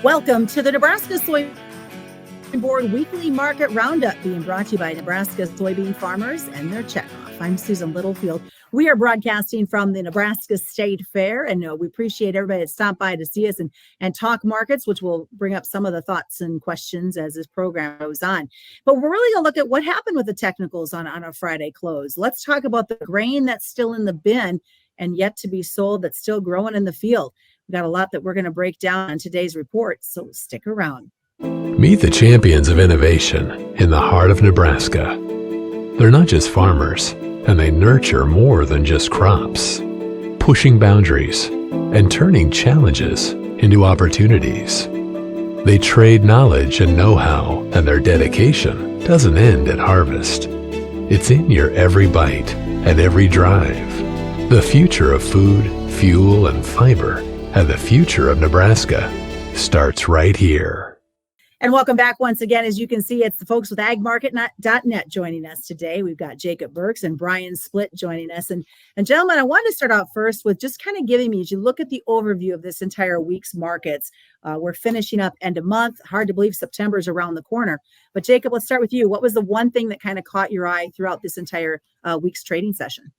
Welcome to the Nebraska Soybean Board Weekly Market Roundup, being brought to you by Nebraska soybean farmers and their checkoff. I'm Susan Littlefield. We are broadcasting from the Nebraska State Fair, and we appreciate everybody that stopped by to see us and talk markets, which will bring up some of the thoughts and questions as this program goes on. But we're really going to look at what happened with the technicals on a Friday close. Let's talk about the grain that's still in the bin and yet to be sold, that's still growing in the field. We've got a lot that we're going to break down in today's report, so stick around. Meet the champions of innovation in the heart of Nebraska. They're not just farmers, and they nurture more than just crops, pushing boundaries and turning challenges into opportunities. They trade knowledge and know-how, and their dedication doesn't end at harvest. It's in your every bite and every drive. The future of food, fuel, and fiber, and the future of Nebraska starts right here. And welcome back once again. As you can see, it's the folks with agmarket.net joining us today. We've got Jacob Burks and Brian Splitt joining us. And gentlemen, I wanted to start out first with just kind of giving me, as you look at the overview of this entire week's markets, we're finishing up end of month. Hard to believe September is around the corner. But Jacob, let's start with you. What was the one thing that kind of caught your eye throughout this entire week's trading session?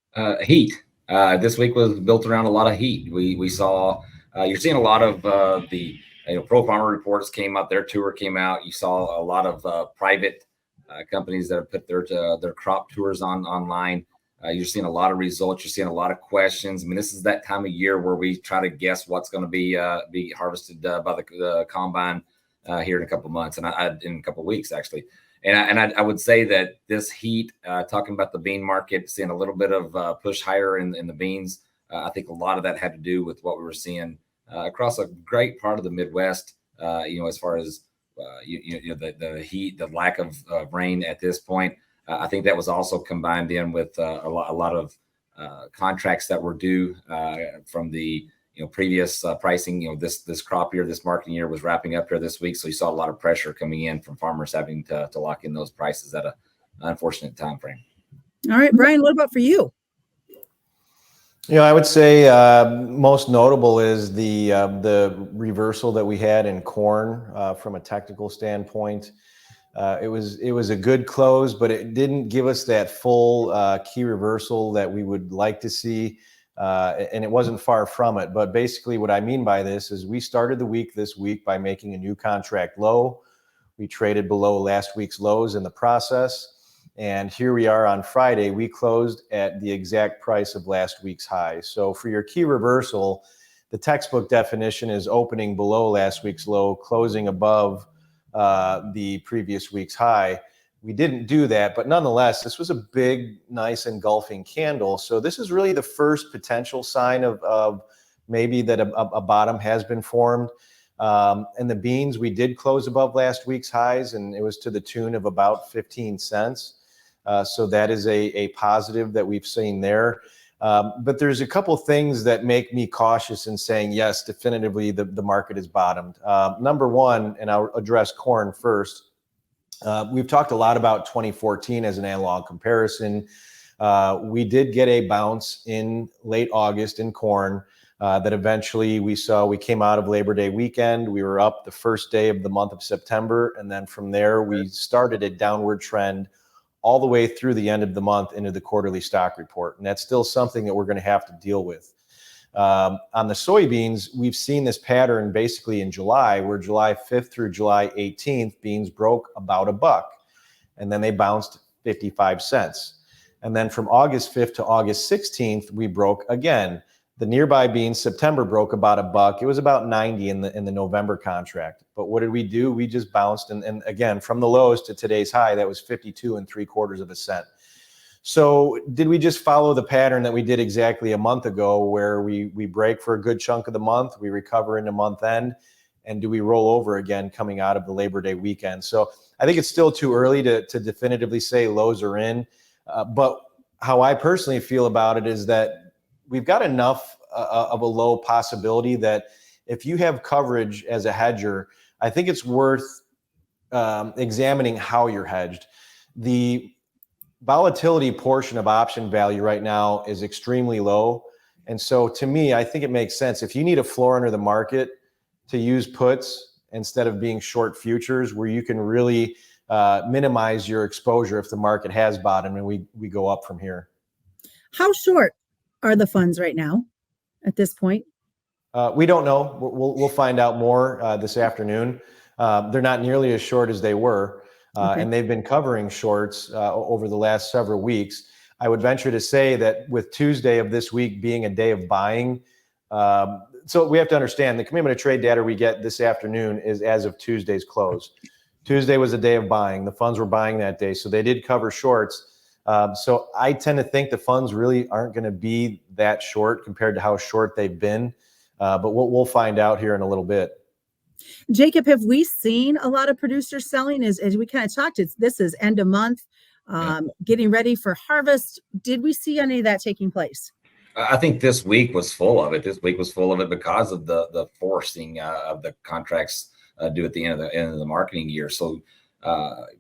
Heat. This week was built around a lot of heat. We saw, you're seeing a lot of the Pro Farmer Reports came out, their tour came out. You saw a lot of private companies that have put their crop tours online. You're seeing a lot of results. You're seeing a lot of questions. I mean, this is that time of year where we try to guess what's going to be harvested by the combine here in a couple of months, and in a couple of weeks actually. And I would say that this heat, talking about the bean market, seeing a little bit of push higher in the beans. I think a lot of that had to do with what we were seeing across a great part of the Midwest, as far as the heat, the lack of rain at this point. I think that was also combined in with a lot of contracts that were due from the previous pricing. This crop year, this marketing year was wrapping up here this week, so you saw a lot of pressure coming in from farmers having to lock in those prices at an unfortunate time frame. All right, Brian, what about for you? I would say most notable is the reversal that we had in corn from a technical standpoint. It was a good close, but it didn't give us that full key reversal that we would like to see, and it wasn't far from it. But basically what I mean by this is we started the week this week by making a new contract low. We traded below last week's lows in the process. And here we are on Friday. We closed at the exact price of last week's high. So for your key reversal, the textbook definition is opening below last week's low, closing above the previous week's high. We didn't do that, but nonetheless, this was a big, nice engulfing candle. So this is really the first potential sign of maybe that a bottom has been formed. And the beans, we did close above last week's highs, and it was to the tune of about 15 cents. So that is a positive that we've seen there. But there's a couple things that make me cautious in saying, yes, definitively the market is bottomed. Number one, and I'll address corn first. We've talked a lot about 2014 as an analog comparison. We did get a bounce in late August in corn that eventually we came out of Labor Day weekend. We were up the first day of the month of September. And then from there, we started a downward trend all the way through the end of the month into the quarterly stock report. And that's still something that we're going to have to deal with. On the soybeans, we've seen this pattern basically in July, where July 5th through July 18th, beans broke about $1. And then they bounced 55 cents. And then from August 5th to August 16th, we broke again. The nearby beans, September broke about $1. It was about 90 in the November contract. But what did we do? We just bounced. And again, from the lows to today's high, that was 52 3/4 cents. So did we just follow the pattern that we did exactly a month ago, where we break for a good chunk of the month, we recover into month end, and do we roll over again coming out of the Labor Day weekend? So I think it's still too early to definitively say lows are in. But how I personally feel about it is that we've got enough of a low possibility that if you have coverage as a hedger, I think it's worth examining how you're hedged. The volatility portion of option value right now is extremely low. And so to me, I think it makes sense. If you need a floor under the market to use puts instead of being short futures, where you can really minimize your exposure if the market has bottomed and we go up from here. How short are the funds right now at this point? We don't know. We'll find out more this afternoon. They're not nearly as short as they were, and they've been covering shorts over the last several weeks. I would venture to say that with Tuesday of this week being a day of buying, so we have to understand the commitment of trade data we get this afternoon is as of Tuesday's close. Tuesday was a day of buying. The funds were buying that day, so they did cover shorts. So I tend to think the funds really aren't going to be that short compared to how short they've been. But we'll find out here in a little bit. Jacob, have we seen a lot of producers selling? As we kind of talked, this is end of month, getting ready for harvest. Did we see any of that taking place? I think this week was full of it. This week was full of it because of the forcing of the contracts due at the end of the marketing year. So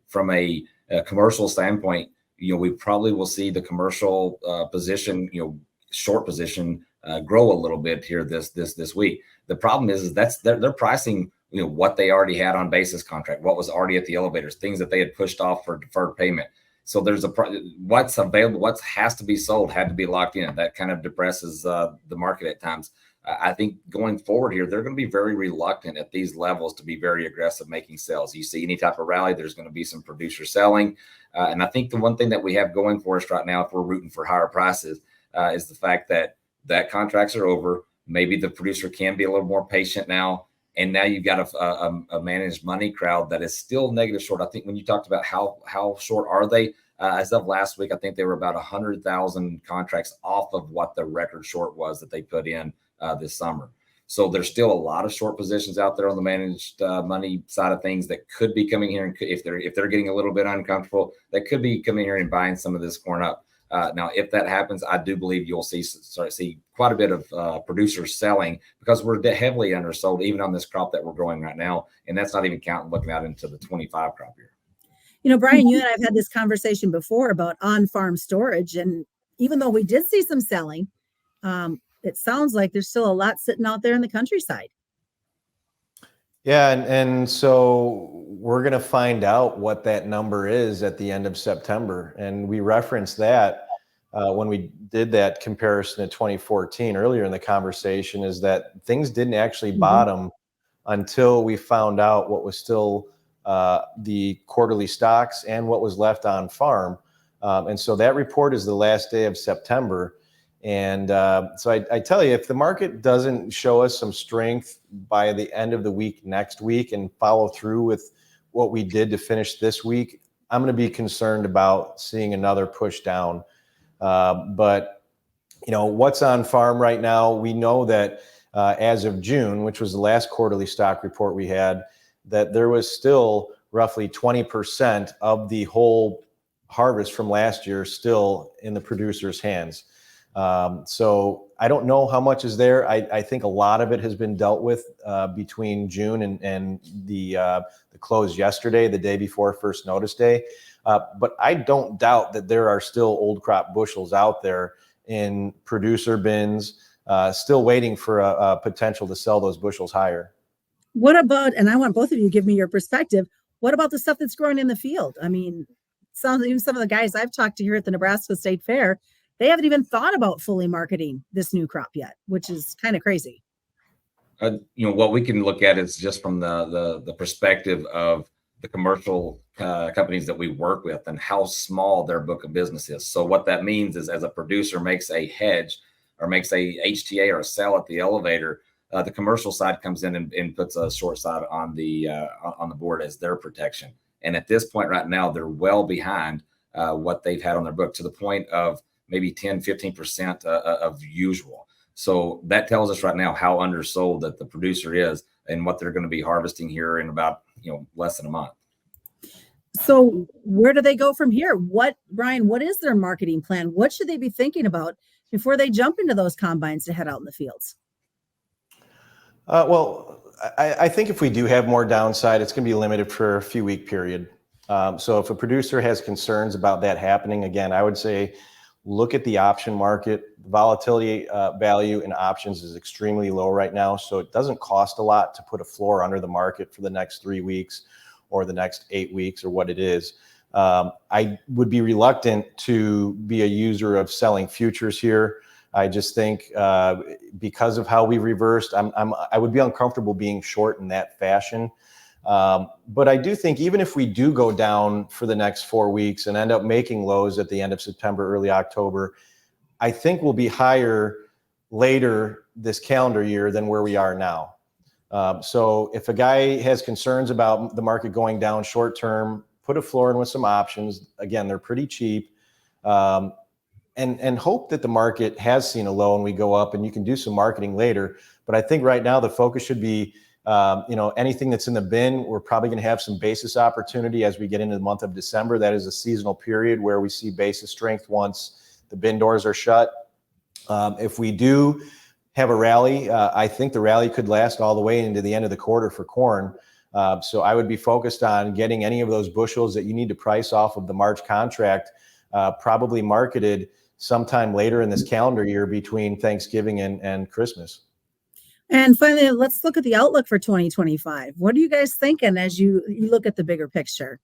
from a commercial standpoint, we probably will see the commercial position, short position grow a little bit here this week. The problem is they're pricing what they already had on basis contract, what was already at the elevators, things that they had pushed off for deferred payment. So there's what's available, what has to be sold had to be locked in. That kind of depresses the market at times. I think going forward here, they're going to be very reluctant at these levels to be very aggressive making sales. You see any type of rally, there's going to be some producer selling. And I think the one thing that we have going for us right now, if we're rooting for higher prices, is the fact that contracts are over. Maybe the producer can be a little more patient now. And now you've got a managed money crowd that is still negative short. I think when you talked about how short are they, as of last week, I think they were about 100,000 contracts off of what the record short was that they put in this summer. So there's still a lot of short positions out there on the managed money side of things that could be coming here. And if they're getting a little bit uncomfortable, that could be coming here and buying some of this corn up. Now, if that happens, I do believe you'll see quite a bit of producers selling because we're heavily undersold even on this crop that we're growing right now. And that's not even counting looking out into the 25 crop year. Brian, you and I have had this conversation before about on-farm storage. And even though we did see some selling, it sounds like there's still a lot sitting out there in the countryside. Yeah, and so we're going to find out what that number is at the end of September. And we referenced that when we did that comparison to 2014 earlier in the conversation, is that things didn't actually bottom until we found out what was still the quarterly stocks and what was left on farm. And so that report is the last day of September. And so I tell you, if the market doesn't show us some strength by the end of the week next week and follow through with what we did to finish this week, I'm going to be concerned about seeing another push down. But what's on farm right now, we know that as of June, which was the last quarterly stock report we had, that there was still roughly 20% of the whole harvest from last year still in the producer's hands. So I don't know how much is there. I think a lot of it has been dealt with between June and the close yesterday, the day before first notice day. But I don't doubt that there are still old crop bushels out there in producer bins, still waiting for a potential to sell those bushels higher. What about, and I want both of you to give me your perspective, what about the stuff that's growing in the field? I mean, even some of the guys I've talked to here at the Nebraska State Fair, they haven't even thought about fully marketing this new crop yet, which is kind of crazy. What we can look at is just from the perspective of the commercial companies that we work with and how small their book of business is. So what that means is, as a producer makes a hedge or makes a HTA or a sell at the elevator, the commercial side comes in and puts a short side on the board as their protection. And at this point right now, they're well behind what they've had on their book, to the point of maybe 10, 15% of usual. So that tells us right now how undersold that the producer is and what they're going to be harvesting here in about less than a month. So where do they go from here? Brian, what is their marketing plan? What should they be thinking about before they jump into those combines to head out in the fields? Well, I think if we do have more downside, it's going to be limited for a few week period. So if a producer has concerns about that happening, again, I would say look at the option market. Volatility value in options is extremely low right now, so it doesn't cost a lot to put a floor under the market for the next 3 weeks or the next 8 weeks or what it is. I would be reluctant to be a user of selling futures here. I just think because of how we reversed, I would be uncomfortable being short in that fashion. But I do think even if we do go down for the next 4 weeks and end up making lows at the end of September, early October, I think we'll be higher later this calendar year than where we are now. So if a guy has concerns about the market going down short term, put a floor in with some options. Again, they're pretty cheap. And hope that the market has seen a low and we go up, and you can do some marketing later. But I think right now the focus should be, anything that's in the bin, we're probably going to have some basis opportunity as we get into the month of December. That is a seasonal period where we see basis strength once the bin doors are shut. If we do have a rally, I think the rally could last all the way into the end of the quarter for corn. So I would be focused on getting any of those bushels that you need to price off of the March contract, probably marketed sometime later in this calendar year between Thanksgiving and Christmas. And finally, let's look at the outlook for 2025. What are you guys thinking as you look at the bigger picture?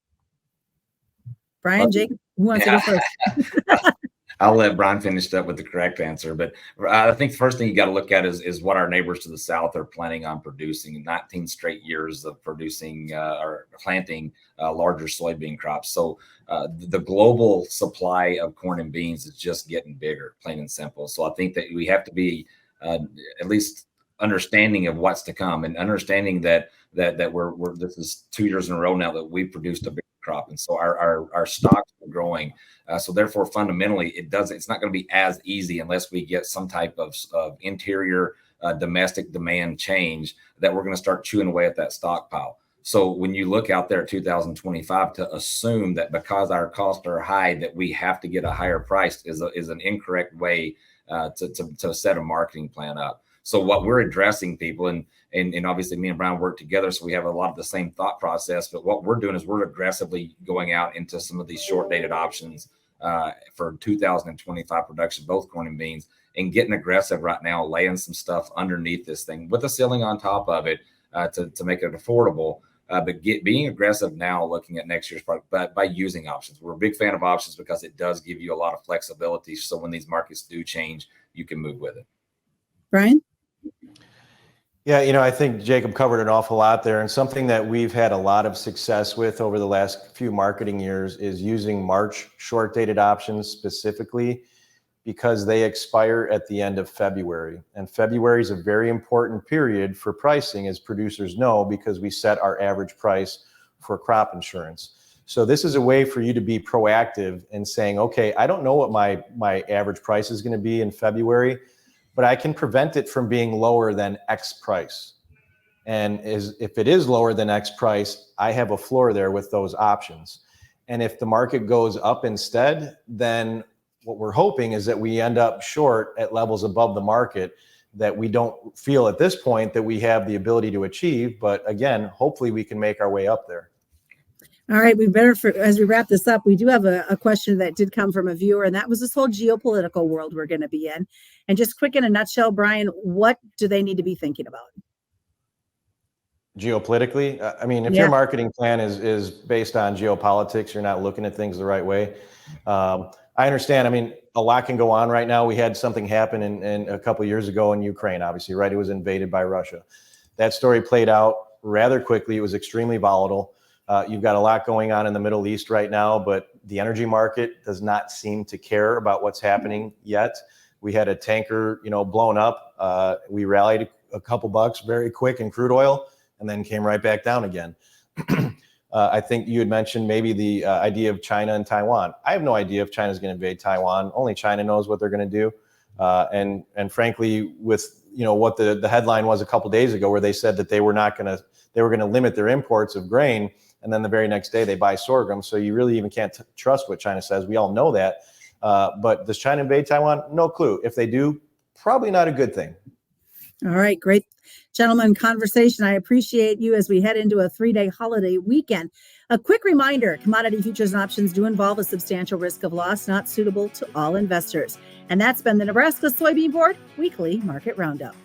Brian, Jake, who wants to go first? I'll let Brian finish up with the correct answer. But I think the first thing you got to look at is what our neighbors to the south are planning on producing. 19 straight years of producing or planting larger soybean crops. So the global supply of corn and beans is just getting bigger, plain and simple. So I think that we have to be at least understanding of what's to come, and understanding that we're this is 2 years in a row now that we've produced a big crop, and so our stocks are growing. So therefore, fundamentally, it's not going to be as easy unless we get some type of interior domestic demand change that we're going to start chewing away at that stockpile. So when you look out there at 2025, to assume that because our costs are high that we have to get a higher price is an incorrect way to set a marketing plan up. So what we're addressing, people, and obviously me and Brian work together, so we have a lot of the same thought process. But what we're doing is we're aggressively going out into some of these short-dated options for 2025 production, both corn and beans, and getting aggressive right now, laying some stuff underneath this thing with a ceiling on top of it to make it affordable. But being aggressive now, looking at next year's product, but by using options. We're a big fan of options because it does give you a lot of flexibility. So when these markets do change, you can move with it. Brian? Yeah, I think Jacob covered an awful lot there. And something that we've had a lot of success with over the last few marketing years is using March short-dated options specifically because they expire at the end of February. And February is a very important period for pricing, as producers know, because we set our average price for crop insurance. So this is a way for you to be proactive in saying, okay, I don't know what my average price is going to be in February, but I can prevent it from being lower than X price. And if it is lower than X price, I have a floor there with those options. And if the market goes up instead, then what we're hoping is that we end up short at levels above the market that we don't feel at this point that we have the ability to achieve. But again, hopefully we can make our way up there. All right, as we wrap this up, we do have a question that did come from a viewer, and that was this whole geopolitical world we're going to be in. And just quick in a nutshell, Brian, what do they need to be thinking about? Geopolitically? I mean, if your marketing plan is based on geopolitics, you're not looking at things the right way. I understand. I mean, a lot can go on right now. We had something happen in a couple of years ago in Ukraine, obviously, right? It was invaded by Russia. That story played out rather quickly. It was extremely volatile. You've got a lot going on in the Middle East right now, but the energy market does not seem to care about what's happening yet. We had a tanker, blown up. We rallied a couple bucks very quick in crude oil and then came right back down again. I think you had mentioned maybe the idea of China and Taiwan. I have no idea if China's going to invade Taiwan. Only China knows what they're going to do. And frankly, with what the headline was a couple days ago, where they said that they were going to limit their imports of grain, and then the very next day they buy sorghum. So you really even can't trust what China says. We all know that. But does China invade Taiwan? No clue. If they do, probably not a good thing. All right, great gentlemen conversation. I appreciate you as we head into a 3-day holiday weekend. A quick reminder, commodity futures and options do involve a substantial risk of loss, not suitable to all investors. And that's been the Nebraska Soybean Board Weekly Market Roundup.